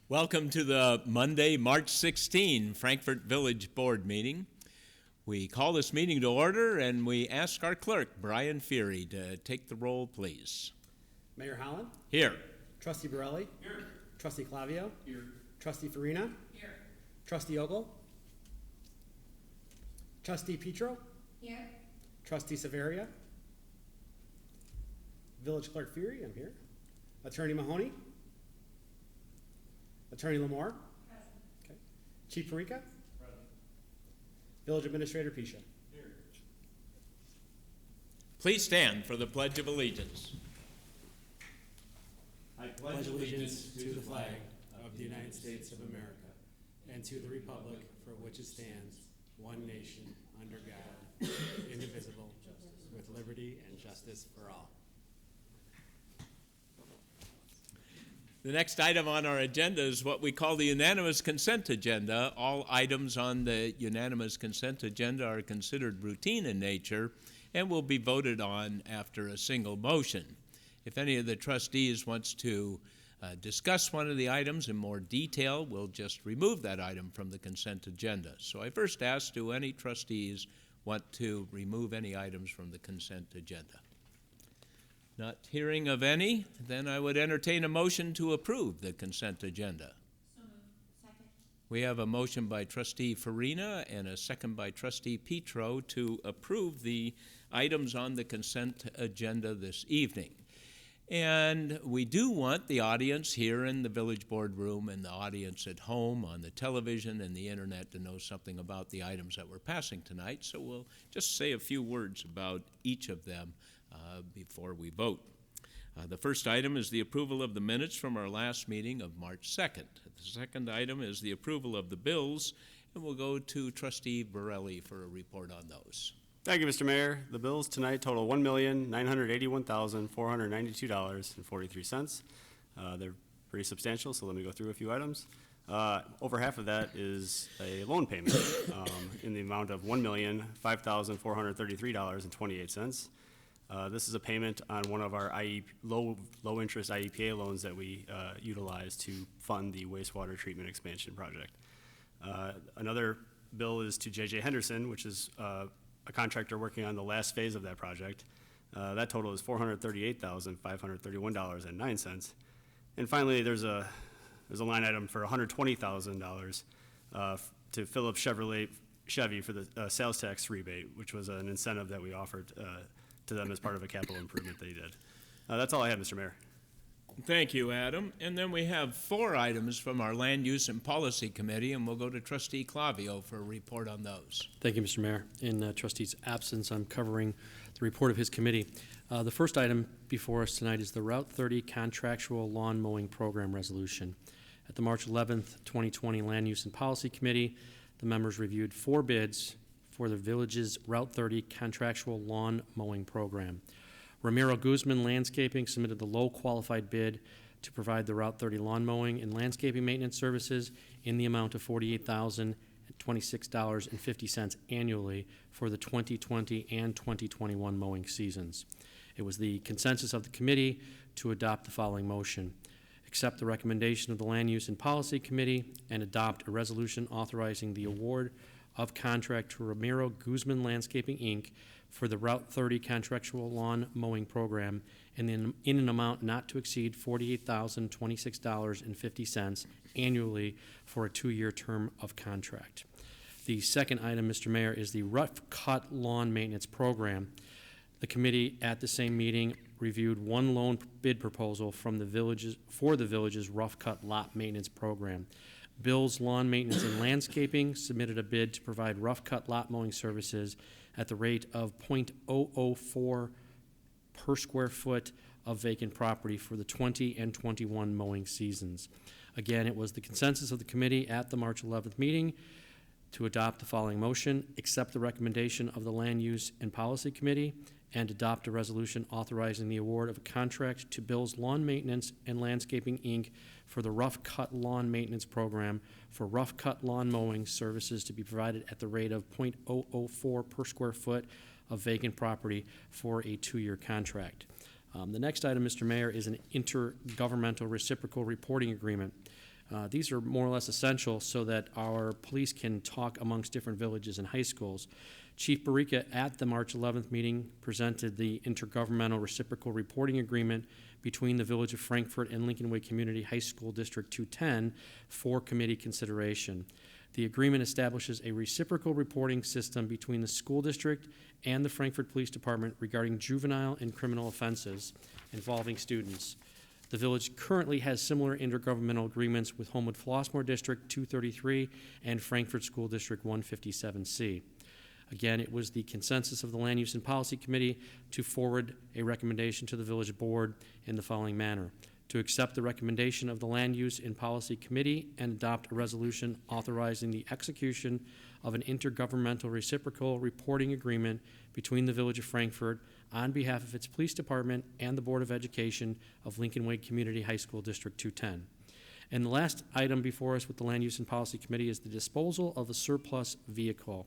Welcome to the Monday, March 16, Frankfort Village Board meeting. We call this meeting to order and we ask our clerk, Brian Feary, to take the roll, please. Mayor Holland? Here. Trustee Borelli? Here. Trustee Clavio? Here. Trustee Farina? Here. Trustee Ogle? Trustee Petro? Here. Trustee Severia? Village Clerk Feary, I'm here. Attorney Mahoney? Attorney Lamore? Present. Okay. Chief Perica? Present. Village Administrator Pisha? Here. Please stand for the Pledge of Allegiance. I pledge allegiance to the flag of the United States of America and to the republic for which it stands, one nation, under God, indivisible, with liberty and justice for all. The next item on our agenda is what we call the unanimous consent agenda. All items on the unanimous consent agenda are considered routine in nature and will be voted on after a single motion. If any of the trustees wants to discuss one of the items in more detail, we'll just remove that item from the consent agenda. So I first ask, do any trustees want to remove any items from the consent agenda? Not hearing of any, then I would entertain a motion to approve the consent agenda. So moved. Second. We have a motion by Trustee Farina and a second by Trustee Petro to approve the items on the consent agenda this evening. And we do want the audience here in the Village Board room and the audience at home on the television and the internet to know something about the items that we're passing tonight. So we'll just say a few words about each of them before we vote. The first item is the approval of the minutes from our last meeting of March 2nd. The second item is the approval of the bills, and we'll go to Trustee Borelli for a report on those. Thank you, Mr. Mayor. The bills tonight total $1,981,492.43. They're pretty substantial, so let me go through a few items. Over half of that is a loan payment in the amount of $1,005,433.28. This is a payment on one of our low interest IEPA loans that we utilize to fund the wastewater treatment expansion project. Another bill is to J.J. Henderson, which is a contractor working on the last phase of that project. That total is $438,531.09. And finally, there's a line item for $120,000 to Phillips Chevy for the sales tax rebate, which was an incentive that we offered to them as part of a capital improvement they did. That's all I have, Mr. Mayor. Thank you, Adam. And then we have 4 items from our Land Use and Policy Committee, and we'll go to Trustee Clavio for a report on those. Thank you, Mr. Mayor. In Trustee's absence, I'm covering the report of his committee. The first item before us tonight is the Route 30 Contractual Lawn Mowing Program Resolution. At the March 11th, 2020 Land Use and Policy Committee, the members reviewed 4 bids for the village's Route 30 Contractual Lawn Mowing Program. Ramiro Guzman Landscaping submitted the low qualified bid to provide the Route 30 lawn mowing and landscaping maintenance services in the amount of $48,026.50 annually for the 2020 and 2021 mowing seasons. It was the consensus of the committee to adopt the following motion. Accept the recommendation of the Land Use and Policy Committee and adopt a resolution authorizing the award of contract to Ramiro Guzman Landscaping, Inc. for the Route 30 Contractual Lawn Mowing Program in an amount not to exceed $48,026.50 annually for a 2-year term of contract. The second item, Mr. Mayor, is the Rough Cut Lawn Maintenance Program. The committee at the same meeting reviewed 1 loan bid proposal from the village's Rough Cut Lot Maintenance Program. Bill's Lawn Maintenance and Landscaping submitted a bid to provide rough cut lot mowing services at the rate of .004 per square foot of vacant property for the 20 and 21 mowing seasons. Again, it was the consensus of the committee at the March 11th meeting to adopt the following motion: accept the recommendation of the Land Use and Policy Committee and adopt a resolution authorizing the award of a contract to Bill's Lawn Maintenance and Landscaping, Inc. for the Rough Cut Lawn Maintenance Program for rough cut lawn mowing services to be provided at the rate of .004 per square foot of vacant property for a 2-year contract. The next item, Mr. Mayor, is an intergovernmental reciprocal reporting agreement. These are more or less essential so that our police can talk amongst different villages and high schools. Chief Barica at the March 11th meeting presented the Intergovernmental Reciprocal Reporting Agreement between the Village of Frankfort and Lincoln Way Community High School District 210 for committee consideration. The agreement establishes a reciprocal reporting system between the school district and the Frankfort Police Department regarding juvenile and criminal offenses involving students. The village currently has similar intergovernmental agreements with Homewood Flossmoor District 233 and Frankfort School District 157C. Again, it was the consensus of the Land Use and Policy Committee to forward a recommendation to the village board in the following manner: to accept the recommendation of the Land Use and Policy Committee and adopt a resolution authorizing the execution of an intergovernmental reciprocal reporting agreement between the Village of Frankfort on behalf of its police department and the Board of Education of Lincoln Way Community High School District 210. And the last item before us with the Land Use and Policy Committee is the disposal of a surplus vehicle.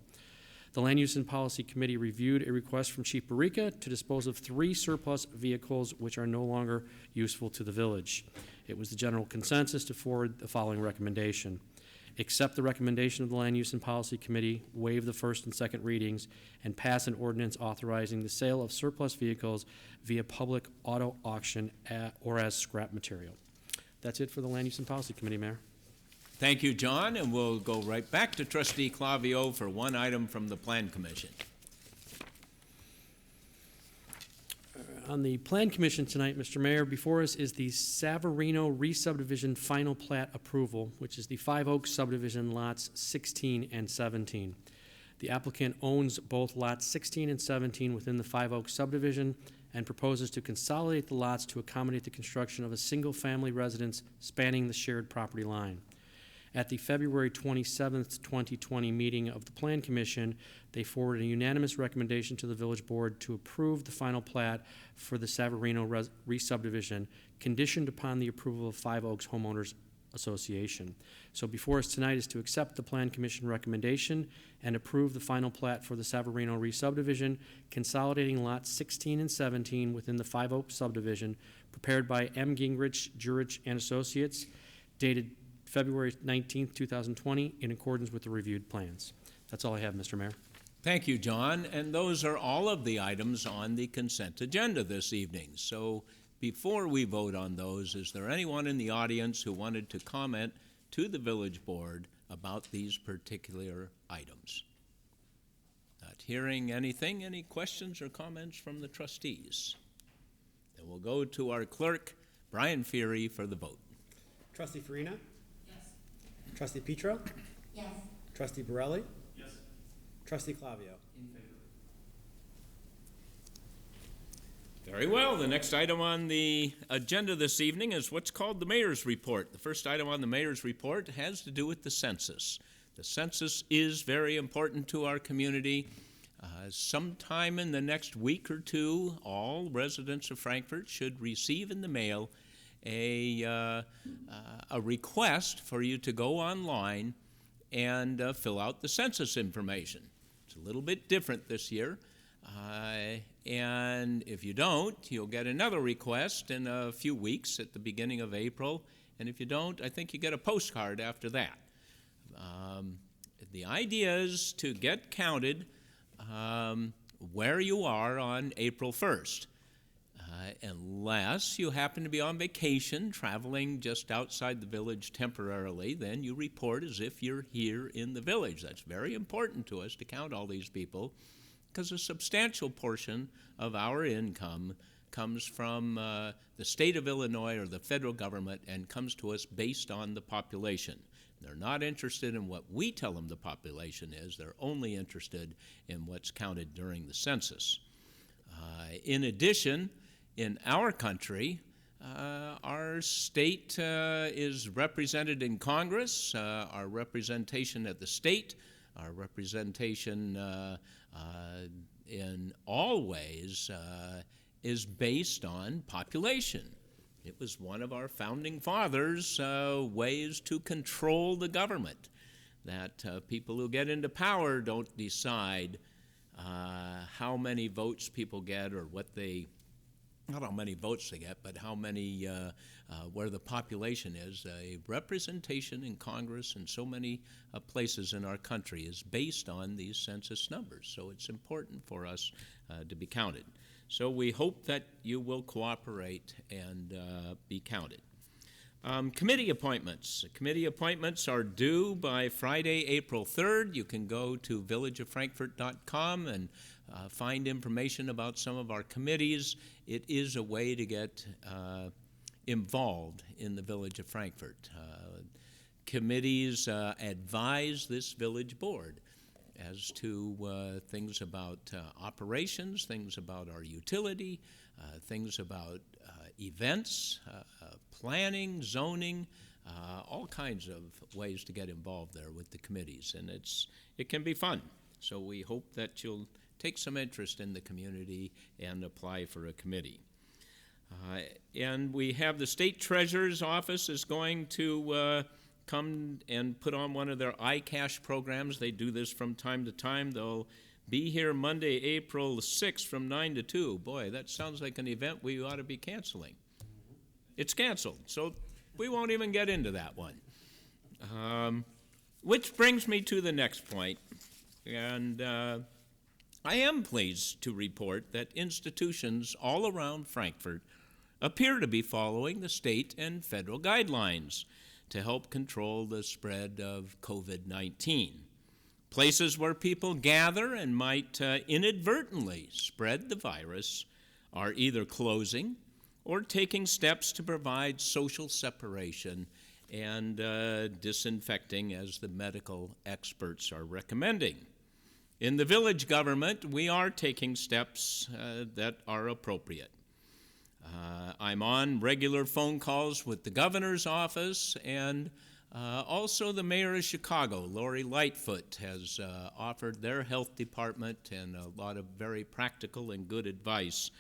The Land Use and Policy Committee reviewed a request from Chief Barica to dispose of 3 surplus vehicles which are no longer useful to the village. It was the general consensus to forward the following recommendation: accept the recommendation of the Land Use and Policy Committee, waive the first and second readings, and pass an ordinance authorizing the sale of surplus vehicles via public auto auction or as scrap material. That's it for the Land Use and Policy Committee, Mayor. Thank you, John, and we'll go right back to Trustee Clavio for one item from the Plan Commission. On the Plan Commission tonight, Mr. Mayor, before us is the Savarino re-subdivision final plat approval, which is the 5 Oaks subdivision lots 16 and 17. The applicant owns both lots 16 and 17 within the 5 Oaks subdivision and proposes to consolidate the lots to accommodate the construction of a single-family residence spanning the shared property line. At the February 27th, 2020 meeting of the Plan Commission, they forwarded a unanimous recommendation to the Village Board to approve the final plat for the Savarino re-subdivision, conditioned upon the approval of 5 Oaks Homeowners Association. So before us tonight is to accept the Plan Commission recommendation and approve the final plat for the Savarino re-subdivision, consolidating lots 16 and 17 within the 5 Oaks subdivision, prepared by M. Gingrich, Jurich, and Associates, dated February 19th, 2020, in accordance with the reviewed plans. That's all I have, Mr. Mayor. Thank you, John, and those are all of the items on the consent agenda this evening. So before we vote on those, is there anyone in the audience who wanted to comment to the village board about these particular items? Not hearing anything. Any questions or comments from the trustees? Then we'll go to our clerk, Brian Feary, for the vote. Trustee Farina? Yes. Trustee Petro? Yes. Trustee Borelli? Yes. Trustee Clavio? In favor. Very well. The next item on the agenda this evening is what's called the Mayor's Report. The first item on the Mayor's Report has to do with the census. The census is very important to our community. Sometime in the next week or two, all residents of Frankfort should receive in the mail a request for you to go online and fill out the census information. It's a little bit different this year. And if you don't, you'll get another request in a few weeks at the beginning of April. And if you don't, I think you get a postcard after that. The idea is to get counted where you are on April 1st. Unless you happen to be on vacation, traveling just outside the village temporarily, then you report as if you're here in the village. That's very important to us to count all these people, because a substantial portion of our income comes from the state of Illinois or the federal government and comes to us based on the population. They're not interested in what we tell them the population is. They're only interested in what's counted during the census. In addition, in our country, our state is represented in Congress. Our representation at the state, our representation in all ways is based on population. It was one of our founding fathers' ways to control the government, that people who get into power don't decide how many votes people get or what they not how many votes they get, but how many, where the population is. A representation in Congress and so many places in our country is based on these census numbers. So it's important for us to be counted. So we hope that you will cooperate and be counted. Committee appointments. Committee appointments are due by Friday, April 3rd. You can go to villageoffrankfort.com and find information about some of our committees. It is a way to get involved in the Village of Frankfort. Committees advise this village board as to things about operations, things about our utility, things about events, planning, zoning, all kinds of ways to get involved there with the committees, and it can be fun. So we hope that you'll take some interest in the community and apply for a committee. And we have the State Treasurer's Office is going to come and put on one of their iCash programs. They do this from time to time. They'll be here Monday, April 6th from 9 to 2. Boy, that sounds like an event we ought to be canceling. It's canceled, so we won't even get into that one. Which brings me to the next point. And I am pleased to report that institutions all around Frankfort appear to be following the state and federal guidelines to help control the spread of COVID-19. Places where people gather and might inadvertently spread the virus are either closing or taking steps to provide social separation and disinfecting, as the medical experts are recommending. In the village government, we are taking steps that are appropriate. I'm on regular phone calls with the governor's office, and also the mayor of Chicago, Lori Lightfoot, has offered their health department and a lot of very practical and good advice,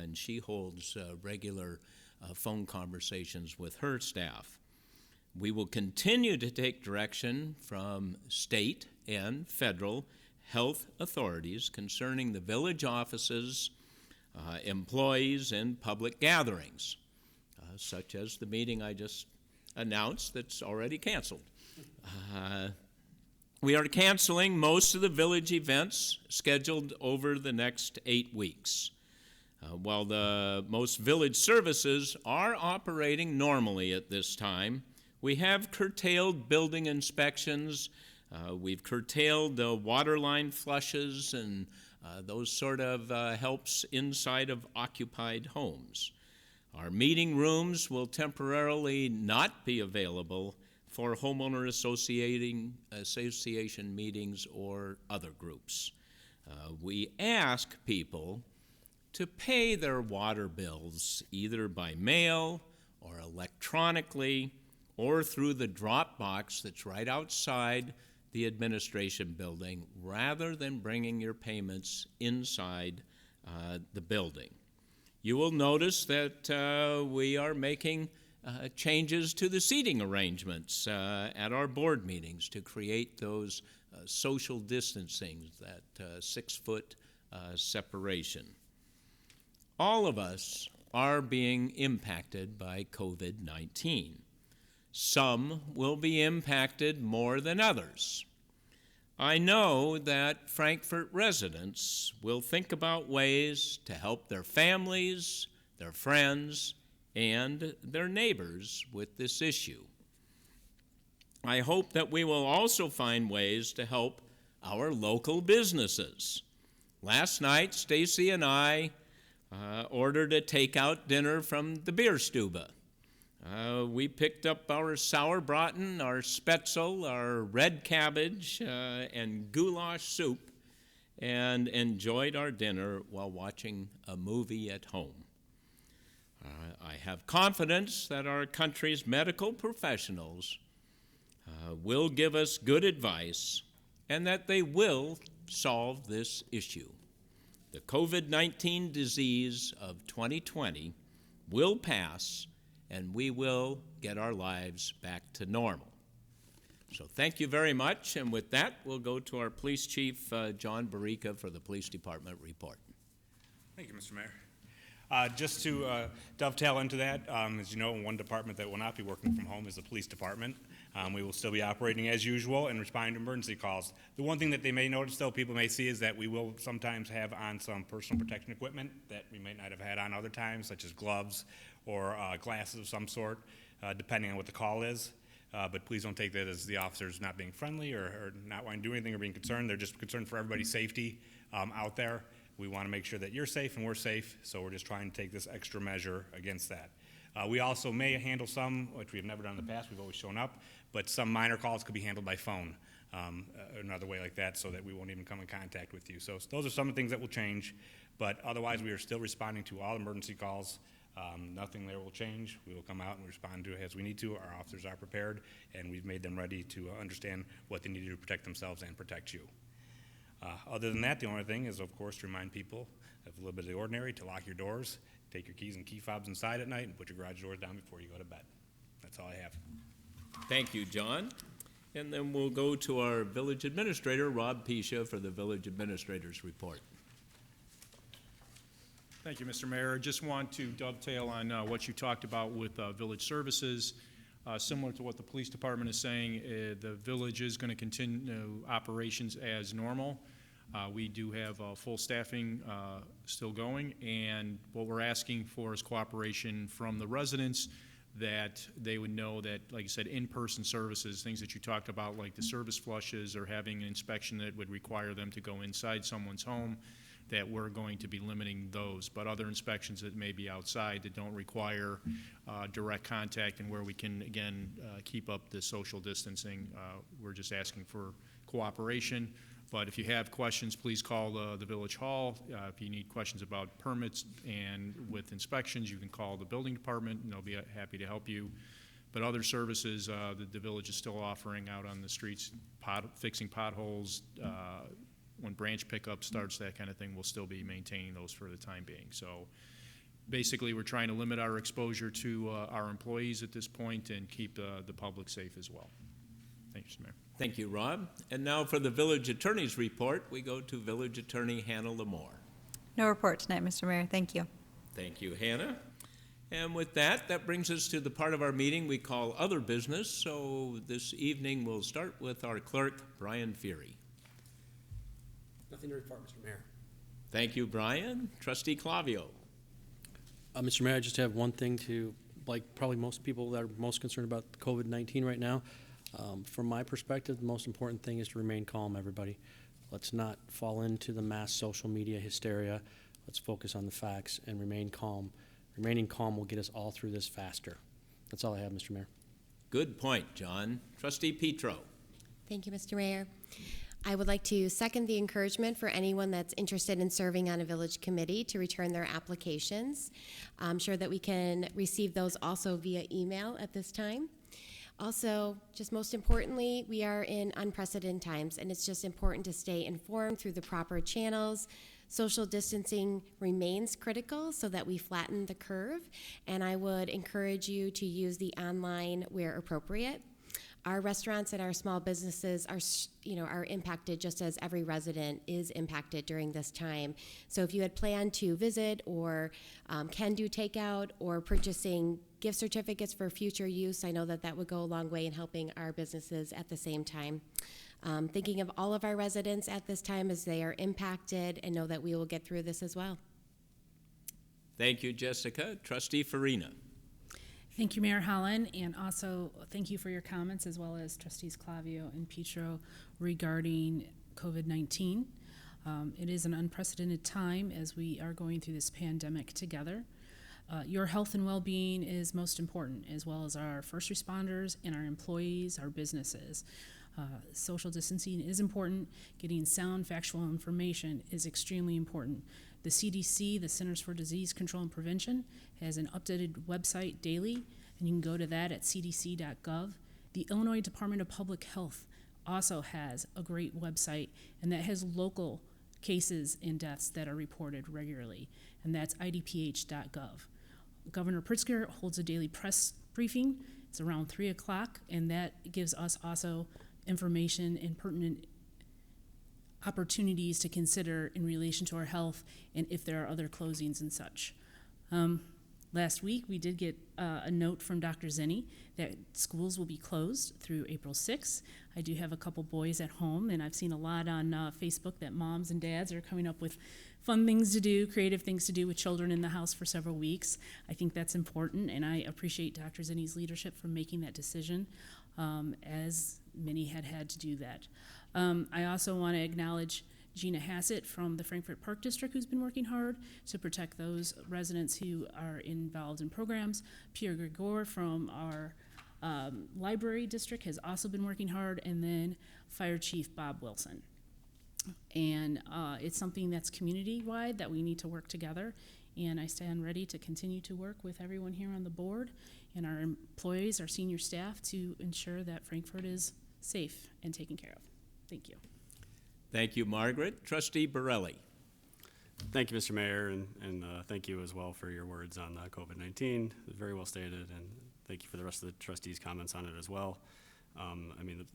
and she holds regular phone conversations with her staff. We will continue to take direction from state and federal health authorities concerning the village offices, employees, and public gatherings, such as the meeting I just announced that's already canceled. We are canceling most of the village events scheduled over the next 8 weeks. While the most village services are operating normally at this time, we have curtailed building inspections. We've curtailed the water line flushes and those sort of helps inside of occupied homes. Our meeting rooms will temporarily not be available for homeowner association meetings or other groups. We ask people to pay their water bills either by mail or electronically or through the drop box that's right outside the administration building, rather than bringing your payments inside the building. You will notice that we are making changes to the seating arrangements at our board meetings to create those social distancing, that 6-foot separation. All of us are being impacted by COVID-19. Some will be impacted more than others. I know that Frankfort residents will think about ways to help their families, their friends, and their neighbors with this issue. I hope that we will also find ways to help our local businesses. Last night, Stacy and I ordered a takeout dinner from the Beer Stube. We picked up our sauerbraten, our spätzle, our red cabbage, and goulash soup, and enjoyed our dinner while watching a movie at home. I have confidence that our country's medical professionals will give us good advice and that they will solve this issue. The COVID-19 disease of 2020 will pass, and we will get our lives back to normal. So thank you very much, and with that, we'll go to our Police Chief, John Barica, for the Police Department report. Thank you, Mr. Mayor. Just to dovetail into that, as you know, one department that will not be working from home is the police department. We will still be operating as usual and responding to emergency calls. The one thing that they may notice, though, people may see, is that we will sometimes have on some personal protection equipment that we might not have had on other times, such as gloves or glasses of some sort, depending on what the call is. But please don't take that as the officers not being friendly or not wanting to do anything or being concerned. They're just concerned for everybody's safety out there. We want to make sure that you're safe and we're safe, so we're just trying to take this extra measure against that. We also may handle some, which we've never done in the past, we've always shown up, but some minor calls could be handled by phone, another way like that, so that we won't even come in contact with you. So those are some of the things that will change, but otherwise we are still responding to all emergency calls. Nothing there will change. We will come out and respond to it as we need to. Our officers are prepared, and we've made them ready to understand what they need to do to protect themselves and protect you. Other than that, the only thing is, of course, to remind people of a little bit of the ordinary, to lock your doors, take your keys and key fobs inside at night, and put your garage doors down before you go to bed. That's all I have. Thank you, John. And then we'll go to our village administrator, Rob Pisha, for the village administrator's report. Thank you, Mr. Mayor. I just want to dovetail on what you talked about with village services. Similar to what the police department is saying, the village is going to continue operations as normal. We do have full staffing still going, and what we're asking for is cooperation from the residents, that they would know that, like you said, in-person services, things that you talked about, like the service flushes or having an inspection that would require them to go inside someone's home, that we're going to be limiting those. But other inspections that may be outside that don't require direct contact and where we can, again, keep up the social distancing, we're just asking for cooperation. But if you have questions, please call the Village Hall. If you need questions about permits and with inspections, you can call the building department, and they'll be happy to help you. But other services the village is still offering out on the streets, fixing potholes, when branch pickup starts, that kind of thing, we'll still be maintaining those for the time being. So basically, we're trying to limit our exposure to our employees at this point and keep the public safe as well. Thank you, Mr. Mayor. Thank you, Rob. And now for the village attorney's report, we go to Village Attorney Hannah Lamore. No report tonight, Mr. Mayor. Thank you. Thank you, Hannah. And with that brings us to the part of our meeting we call Other Business. So this evening, we'll start with our clerk, Brian Feary. Nothing to report, Mr. Mayor. Thank you, Brian. Trustee Clavio. Mr. Mayor, I just have one thing to, like probably most people that are most concerned about COVID-19 right now. From my perspective, the most important thing is to remain calm, everybody. Let's not fall into the mass social media hysteria. Let's focus on the facts and remain calm. Remaining calm will get us all through this faster. That's all I have, Mr. Mayor. Good point, John. Trustee Petro. Thank you, Mr. Mayor. I would like to second the encouragement for anyone that's interested in serving on a village committee to return their applications. I'm sure that we can receive those also via email at this time. Also, just most importantly, we are in unprecedented times, and it's just important to stay informed through the proper channels. Social distancing remains critical so that we flatten the curve, and I would encourage you to use the online where appropriate. Our restaurants and our small businesses are impacted just as every resident is impacted during this time. So if you had planned to visit or can do takeout or purchasing gift certificates for future use, I know that would go a long way in helping our businesses at the same time. Thinking of all of our residents at this time as they are impacted, and know that we will get through this as well. Thank you, Jessica. Trustee Farina. Thank you, Mayor Holland, and also thank you for your comments, as well as Trustees Clavio and Petro regarding COVID-19. It is an unprecedented time as we are going through this pandemic together. Your health and well-being is most important, as well as our first responders and our employees, our businesses. Social distancing is important. Getting sound, factual information is extremely important. The CDC, the Centers for Disease Control and Prevention, has an updated website daily, and you can go to that at cdc.gov. The Illinois Department of Public Health also has a great website, and that has local cases and deaths that are reported regularly, and that's idph.gov. Governor Pritzker holds a daily press briefing. It's around 3 o'clock, and that gives us also information and pertinent opportunities to consider in relation to our health and if there are other closings and such. Last week, we did get a note from Dr. Zenny that schools will be closed through April 6th. I do have a couple boys at home, and I've seen a lot on Facebook that moms and dads are coming up with fun things to do, creative things to do with children in the house for several weeks. I think that's important, and I appreciate Dr. Zenny's leadership for making that decision, as many had to do that. I also want to acknowledge Gina Hassett from the Frankfort Park District, who's been working hard to protect those residents who are involved in programs. Pierre Gregor from our library district has also been working hard, and then Fire Chief Bob Wilson. And it's something that's community-wide that we need to work together, and I stand ready to continue to work with everyone here on the board and our employees, our senior staff, to ensure that Frankfort is safe and taken care of. Thank you. Thank you, Margaret. Trustee Borelli. Thank you, Mr. Mayor, and thank you as well for your words on COVID-19. Very well stated, and thank you for the rest of the trustees' comments on it as well. I mean,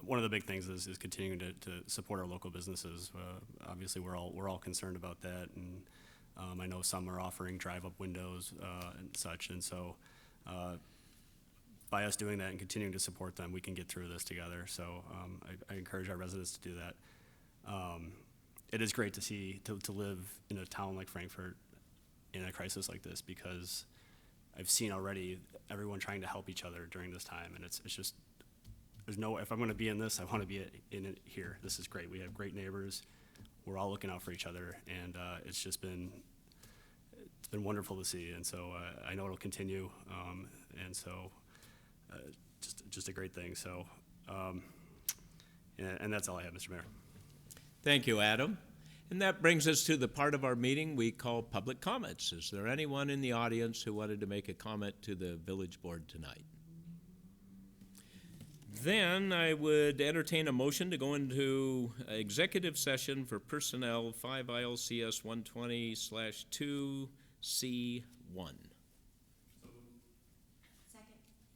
one of the big things is continuing to support our local businesses. Obviously, we're all concerned about that, and I know some are offering drive-up windows and such, and so by us doing that and continuing to support them, we can get through this together. So I encourage our residents to do that. It is great to see, to live in a town like Frankfort in a crisis like this, because I've seen already everyone trying to help each other during this time, and it's just, if I'm gonna be in this, I wanna be in it here. This is great. We have great neighbors. We're all looking out for each other, and it's been wonderful to see, and so I know it'll continue, and so just a great thing. So, and that's all I have, Mr. Mayor. Thank you, Adam. And that brings us to the part of our meeting we call public comments. Is there anyone in the audience who wanted to make a comment to the village board tonight? Then I would entertain a motion to go into executive session for personnel 5 ILCS 120/2C1.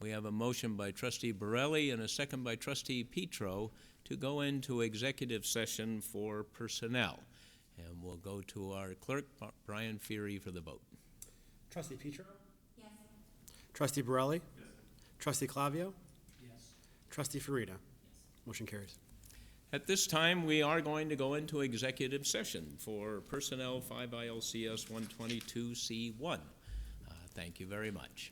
We have a motion by Trustee Borelli and a second by Trustee Petro to go into executive session for personnel. And we'll go to our clerk, Brian Feary, for the vote. Trustee Petro? Yes. Trustee Borelli? Yes. Trustee Clavio? Yes. Trustee Farida? Yes. Motion carries. At this time, we are going to go into executive session for personnel 5 ILCS 122C1. Thank you very much.